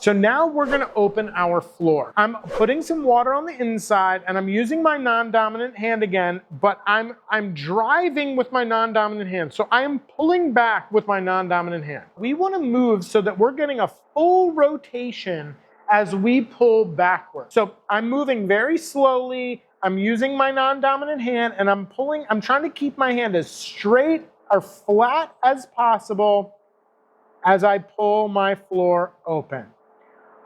So now we're gonna open our floor. I'm putting some water on the inside and I'm using my non-dominant hand again, but I'm driving with my non-dominant hand. So I am pulling back with my non-dominant hand. We wanna move so that we're getting a full rotation as we pull backward. So I'm moving very slowly. I'm using my non-dominant hand and I'm trying to keep my hand as straight or flat as possible as I pull my floor open.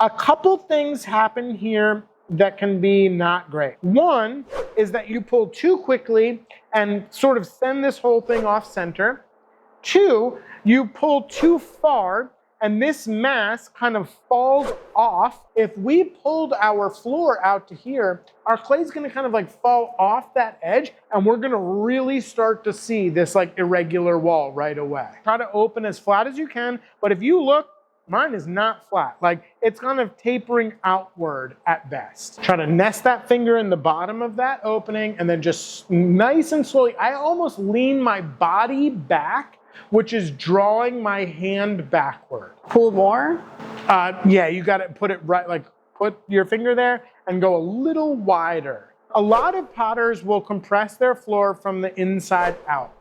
A couple things happen here that can be not great. One is that you pull too quickly and sort of send this whole thing off center. Two, you pull too far and this mass kind of falls off. If we pulled our floor out to here, our clay is going to kind of like fall off that edge and we're going to really start to see this like irregular wall right away. Try to open as flat as you can, but if you look, mine is not flat. Like it's kind of tapering outward at best. Try to nest that finger in the bottom of that opening and then just nice and slowly, I almost lean my body back, which is drawing my hand backward. Pull more? Yeah, you got to put it right, like put your finger there and go a little wider. A lot of potters will compress their floor from the inside out.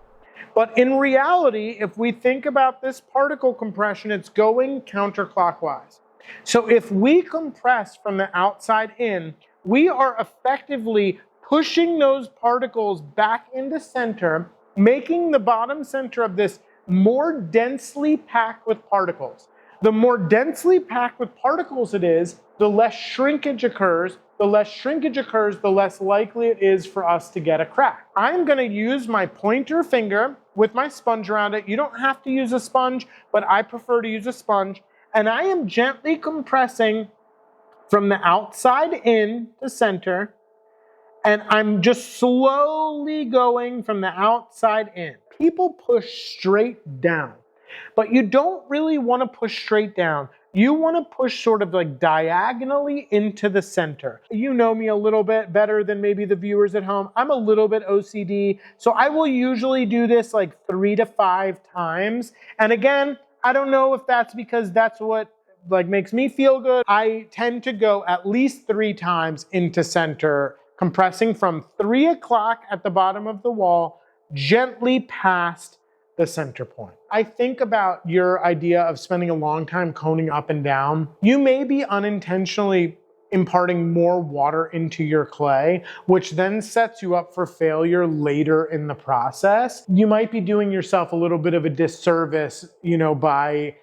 But in reality, if we think about this particle compression, it's going counterclockwise. So if we compress from the outside in, we are effectively pushing those particles back into center, making the bottom center of this more densely packed with particles. The more densely packed with particles it is, the less shrinkage occurs. The less shrinkage occurs, the less likely it is for us to get a crack. I'm going to use my pointer finger with my sponge around it. You don't have to use a sponge, but I prefer to use a sponge. And I am gently compressing from the outside in to center. And I'm just slowly going from the outside in. People push straight down, but you don't really want to push straight down. You want to push sort of like diagonally into the center. You know me a little bit better than maybe the viewers at home. I'm a little bit OCD, so I will usually do this like 3 to 5 times. And again, I don't know if that's because that's what like makes me feel good. I tend to go at least 3 times into center, compressing from 3 o'clock at the bottom of the wall, gently past the center point. I think about your idea of spending a long time coning up and down. You may be unintentionally imparting more water into your clay, which then sets you up for failure later in the process. You might be doing yourself a little bit of a disservice, by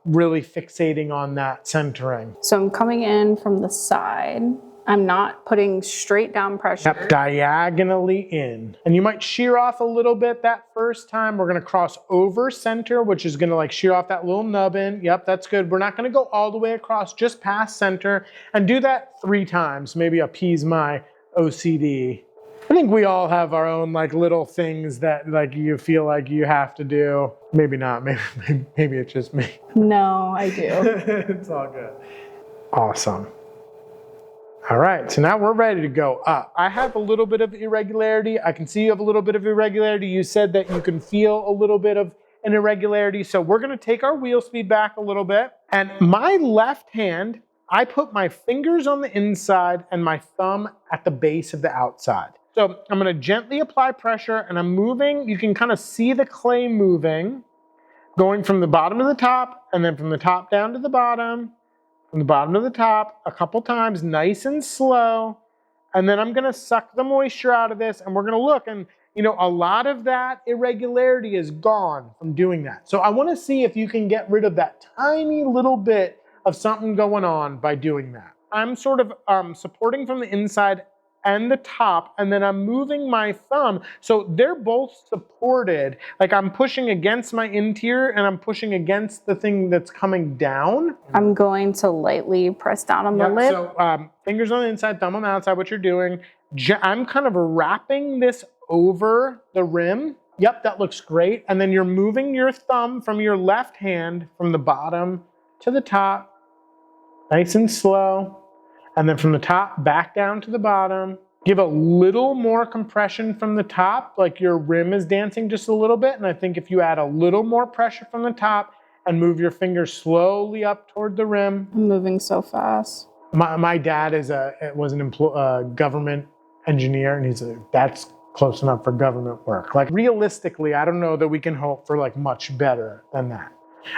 really fixating on that centering. So I'm coming in from the side. I'm not putting straight down pressure. Yep, diagonally in. And you might shear off a little bit that first time. We're gonna cross over center, which is gonna like shear off that little nubbin. Yep, that's good. We're not gonna go all the way across, just past center. And do that 3 times, maybe appease my OCD. I think we all have our own like little things that like you feel like you have to do. Maybe not, maybe it's just me. No, I do. It's all good. Awesome. All right, so now we're ready to go up. I have a little bit of irregularity. I can see you have a little bit of irregularity. You said that you can feel a little bit of an irregularity. So we're gonna take our wheel speed back a little bit. And my left hand, I put my fingers on the inside and my thumb at the base of the outside. So I'm gonna gently apply pressure and I'm moving. You can kind of see the clay moving, going from the bottom to the top and then from the top down to the bottom. From the bottom to the top, a couple times, nice and slow. And then I'm gonna suck the moisture out of this and we're gonna look and a lot of that irregularity is gone from doing that. So I wanna see if you can get rid of that tiny little bit of something going on by doing that. I'm sort of supporting from the inside and the top, and then I'm moving my thumb. So they're both supported. Like I'm pushing against my interior and I'm pushing against the thing that's coming down. I'm going to lightly press down on the lip. So fingers on the inside, thumb on the outside, what you're doing. I'm kind of wrapping this over the rim. Yep, that looks great. And then you're moving your thumb from your left hand from the bottom to the top, nice and slow. And then from the top back down to the bottom. Give a little more compression from the top, like your rim is dancing just a little bit. And I think if you add a little more pressure from the top and move your finger slowly up toward the rim. I'm moving so fast. My dad was a government engineer, and that's close enough for government work. Like realistically, I don't know that we can hope for like much better than that.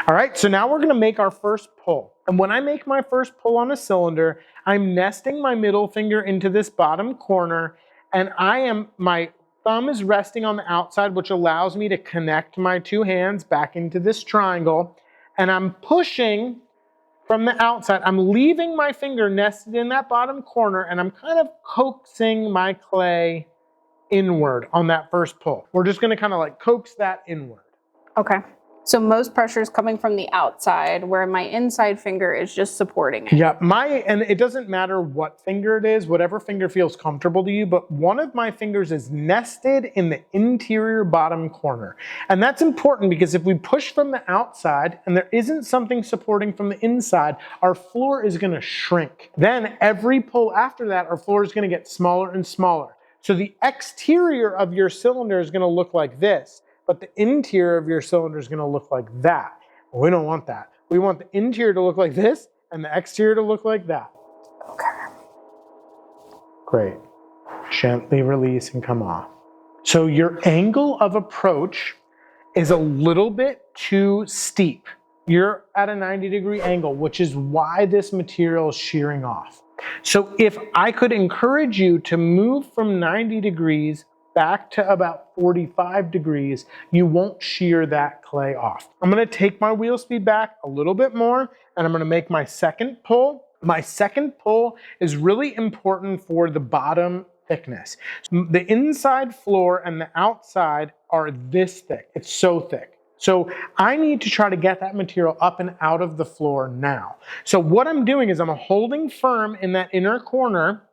All right, so now we're gonna make our first pull. And when I make my first pull on a cylinder, I'm nesting my middle finger into this bottom corner, and my thumb is resting on the outside, which allows me to connect my two hands back into this triangle, and I'm pushing from the outside. I'm leaving my finger nested in that bottom corner, and I'm kind of coaxing my clay inward on that first pull. We're just gonna kind of like coax that inward. Okay. So most pressure is coming from the outside, where my inside finger is just supporting it. Yeah, and it doesn't matter what finger it is, whatever finger feels comfortable to you, but one of my fingers is nested in the interior bottom corner. And that's important because if we push from the outside and there isn't something supporting from the inside, our floor is gonna shrink. Then every pull after that, our floor is gonna get smaller and smaller. So the exterior of your cylinder is gonna look like this, but the interior of your cylinder is gonna look like that. We don't want that. We want the interior to look like this and the exterior to look like that. Okay. Great. Gently release and come off. So your angle of approach is a little bit too steep. You're at a 90-degree angle, which is why this material is shearing off. So if I could encourage you to move from 90 degrees back to about 45 degrees, you won't shear that clay off. I'm gonna take my wheel speed back a little bit more, and I'm gonna make my second pull. My second pull is really important for the bottom thickness. The inside floor and the outside are this thick. It's so thick. So I need to try to get that material up and out of the floor now. So what I'm doing is I'm holding firm in that inner corner,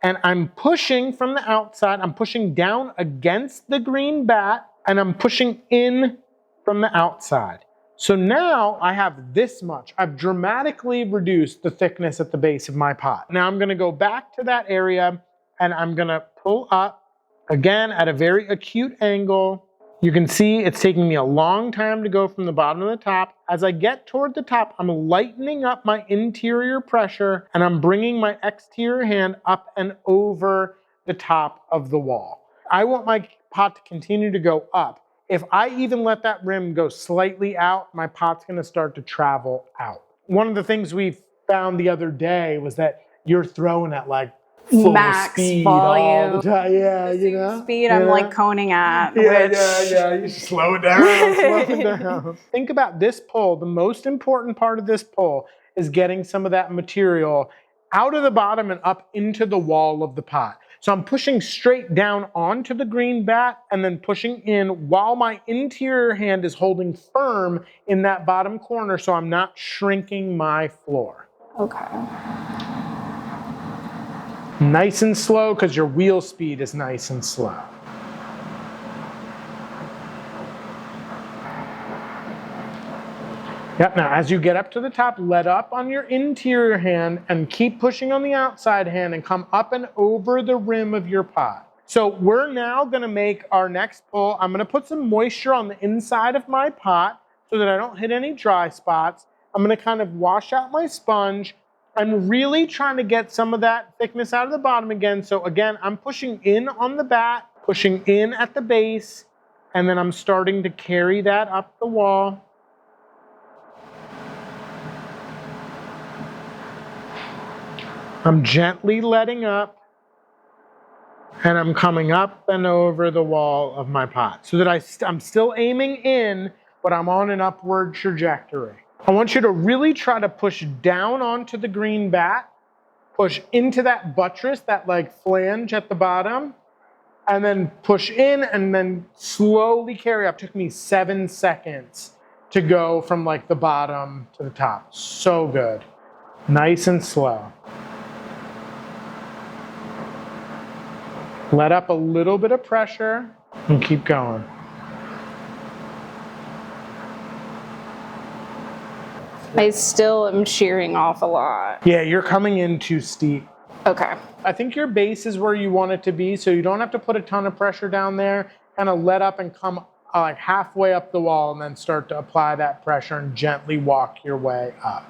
and I'm pushing from the outside. I'm pushing down against the green bat, and I'm pushing in from the outside. So now I have this much. I've dramatically reduced the thickness at the base of my pot. Now I'm gonna go back to that area, and I'm gonna pull up, again at a very acute angle. You can see it's taking me a long time to go from the bottom to the top. As I get toward the top, I'm lightening up my interior pressure, and I'm bringing my exterior hand up and over the top of the wall. I want my pot to continue to go up. If I even let that rim go slightly out, my pot's gonna start to travel out. One of the things we found the other day was that you're throwing at like full Max speed volume. all the time. Yeah, you know. Speed I'm like coning at. Yeah. You should slow it down. Slow it down. Think about this pull. The most important part of this pull is getting some of that material out of the bottom and up into the wall of the pot. So I'm pushing straight down onto the green bat and then pushing in while my interior hand is holding firm in that bottom corner so I'm not shrinking my floor. Okay. Nice and slow because your wheel speed is nice and slow. Yep, now as you get up to the top, let up on your interior hand and keep pushing on the outside hand and come up and over the rim of your pot. So we're now gonna make our next pull. I'm gonna put some moisture on the inside of my pot so that I don't hit any dry spots. I'm gonna kind of wash out my sponge. I'm really trying to get some of that thickness out of the bottom again. So again, I'm pushing in on the bat, pushing in at the base, and then I'm starting to carry that up the wall. I'm gently letting up, and I'm coming up and over the wall of my pot so that I'm still aiming in, but I'm on an upward trajectory. I want you to really try to push down onto the green bat, push into that buttress, that like flange at the bottom, and then push in and then slowly carry up. It took me 7 seconds to go from like the bottom to the top. So good. Nice and slow. Let up a little bit of pressure and keep going. I still am shearing off a lot. Yeah, you're coming in too steep. Okay. I think your base is where you want it to be, so you don't have to put a ton of pressure down there. Kind of let up and come like halfway up the wall and then start to apply that pressure and gently walk your way up.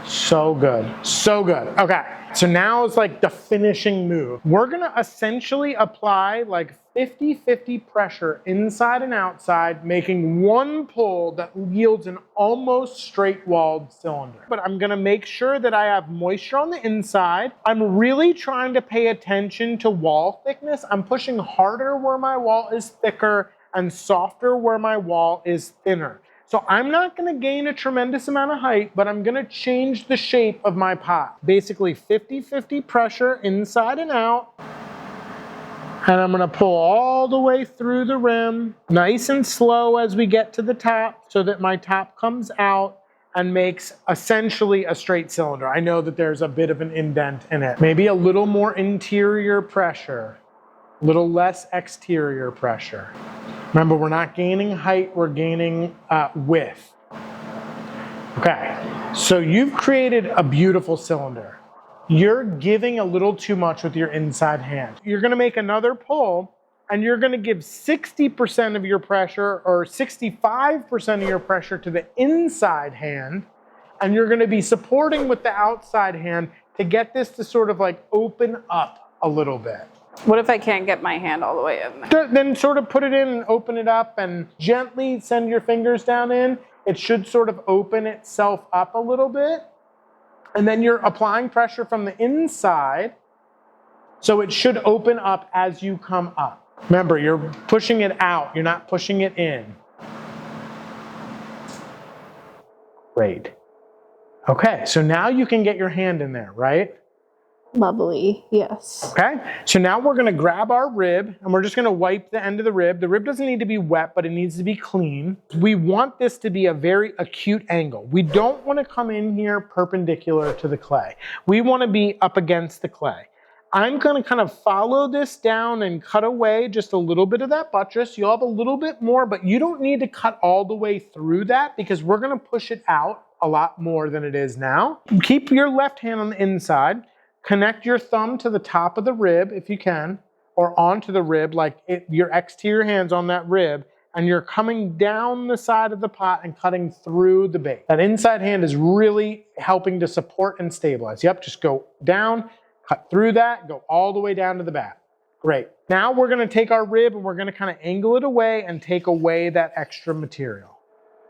So good, so good. Okay, so now it's like the finishing move. We're gonna essentially apply like 50-50 pressure inside and outside, making one pull that yields an almost straight-walled cylinder. But I'm gonna make sure that I have moisture on the inside. I'm really trying to pay attention to wall thickness. I'm pushing harder where my wall is thicker and softer where my wall is thinner. So I'm not going to gain a tremendous amount of height, but I'm going to change the shape of my pot. Basically 50-50 pressure inside and out. And I'm going to pull all the way through the rim, nice and slow as we get to the top so that my top comes out and makes essentially a straight cylinder. I know that there's a bit of an indent in it. Maybe a little more interior pressure, a little less exterior pressure. Remember, we're not gaining height, we're gaining width. Okay, so you've created a beautiful cylinder. You're giving a little too much with your inside hand. You're gonna make another pull, and you're gonna give 60% of your pressure or 65% of your pressure to the inside hand, and you're gonna be supporting with the outside hand to get this to sort of like open up a little bit. What if I can't get my hand all the way in there? Then sort of put it in and open it up and gently send your fingers down in. It should sort of open itself up a little bit. And then you're applying pressure from the inside. So it should open up as you come up. Remember, you're pushing it out. You're not pushing it in. Great. Okay, so now you can get your hand in there, right? Lovely, yes. Okay, so now we're gonna grab our rib and we're just gonna wipe the end of the rib. The rib doesn't need to be wet, but it needs to be clean. We want this to be a very acute angle. We don't wanna come in here perpendicular to the clay. We wanna be up against the clay. I'm gonna kind of follow this down and cut away just a little bit of that buttress. You'll have a little bit more, but you don't need to cut all the way through that because we're gonna push it out a lot more than it is now. Keep your left hand on the inside. Connect your thumb to the top of the rib if you can, or onto the rib, like your exterior hand's on that rib, and you're coming down the side of the pot and cutting through the base. That inside hand is really helping to support and stabilize. Yep, just go down, cut through that, go all the way down to the back. Great. Now we're gonna take our rib and we're gonna kind of angle it away and take away that extra material.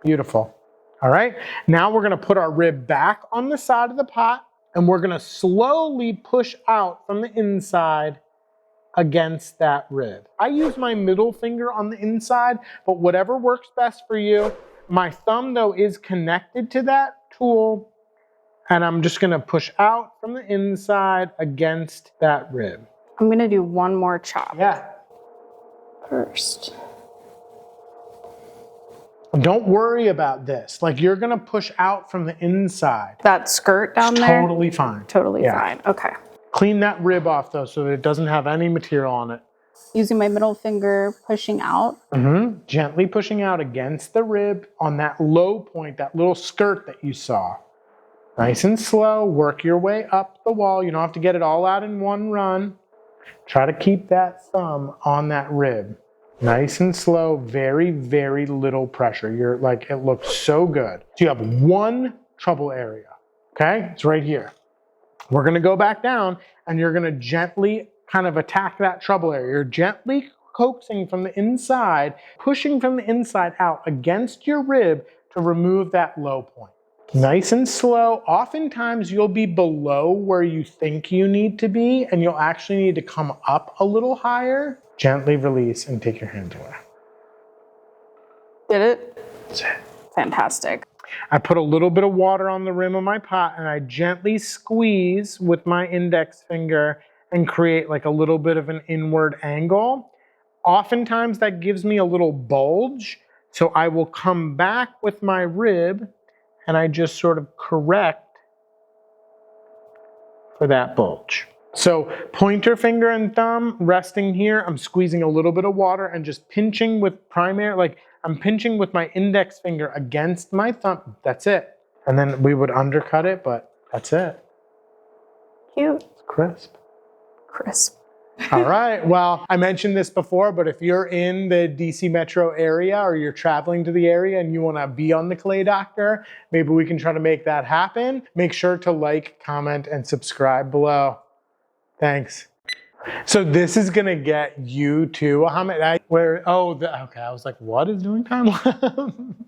Beautiful. All right, now we're gonna put our rib back on the side of the pot, and we're gonna slowly push out from the inside against that rib. I use my middle finger on the inside, but whatever works best for you. My thumb though is connected to that tool, and I'm just gonna push out from the inside against that rib. I'm gonna do one more chop. Yeah. First. Don't worry about this. Like you're gonna push out from the inside. That skirt down there? Totally fine. Totally fine, okay. Clean that rib off though so that it doesn't have any material on it. Using my middle finger, pushing out. Gently pushing out against the rib on that low point, that little skirt that you saw. Nice and slow, work your way up the wall. You don't have to get it all out in one run. Try to keep that thumb on that rib. Nice and slow, very, very little pressure. You're like, it looks so good. So you have one trouble area, okay? It's right here. We're gonna go back down and you're gonna gently kind of attack that trouble area. You're gently coaxing from the inside, pushing from the inside out against your rib to remove that low point. Nice and slow. Oftentimes you'll be below where you think you need to be and you'll actually need to come up a little higher. Gently release and take your hand away. Did it? That's it. Fantastic. I put a little bit of water on the rim of my pot and I gently squeeze with my index finger and create like a little bit of an inward angle. Oftentimes that gives me a little bulge. So I will come back with my rib and I just sort of correct for that bulge. So pointer finger and thumb resting here, I'm squeezing a little bit of water and just pinching with primary, like I'm pinching with my index finger against my thumb. That's it. And then we would undercut it, but that's it. Cute. It's crisp. Crisp. All right. Well, I mentioned this before, but if you're in the DC metro area or you're traveling to the area and you want to be on the Clay Doctor, maybe we can try to make that happen. Make sure to like, comment, and subscribe below. Thanks. So this is gonna get you to how many? Okay, I was like, what is doing time?